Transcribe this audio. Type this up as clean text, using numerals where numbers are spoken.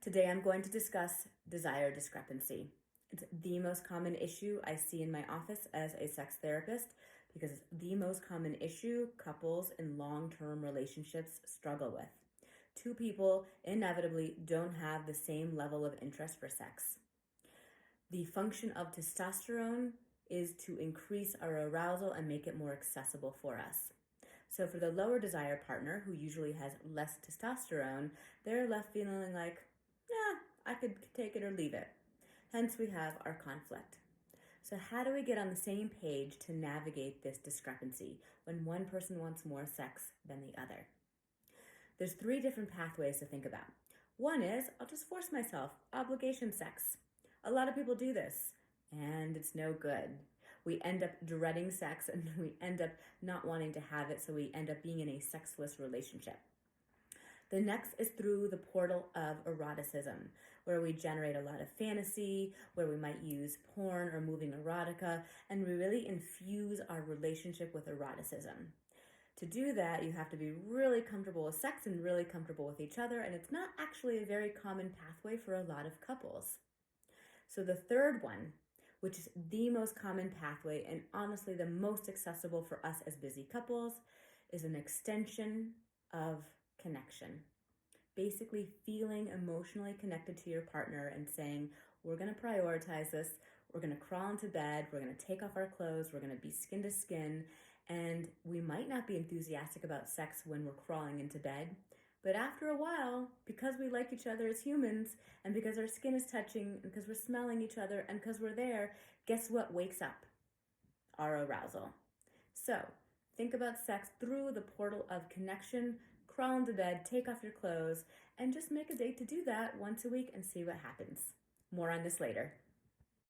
Today I'm going to discuss desire discrepancy. It's the most common issue I see in my office as a sex therapist because it's the most common issue couples in long-term relationships struggle with. Two people inevitably don't have the same level of interest for sex. The function of testosterone is to increase our arousal and make it more accessible for us. So for the lower desire partner, who usually has less testosterone, they're left feeling like, yeah, I could take it or leave it. Hence, we have our conflict. So how do we get on the same page to navigate this discrepancy when one person wants more sex than the other? There's 3 different pathways to think about. One is, I'll just force myself, obligation sex. A lot of people do this, and it's no good. We end up dreading sex and we end up not wanting to have it, so we end up being in a sexless relationship. The next is through the portal of eroticism, where we generate a lot of fantasy, where we might use porn or moving erotica, and we really infuse our relationship with eroticism. To do that, you have to be really comfortable with sex and really comfortable with each other, and it's not actually a very common pathway for a lot of couples. So the third one, which is the most common pathway and honestly the most accessible for us as busy couples, is an extension of connection. Basically feeling emotionally connected to your partner and saying, we're going to prioritize this, we're going to crawl into bed, we're going to take off our clothes, we're going to be skin to skin, and we might not be enthusiastic about sex when we're crawling into bed, but after a while, because we like each other as humans, and because our skin is touching, and because we're smelling each other, and because we're there, guess what wakes up? Our arousal. So, think about sex through the portal of connection, crawl into bed, take off your clothes, and just make a date to do that once a week and see what happens. More on this later.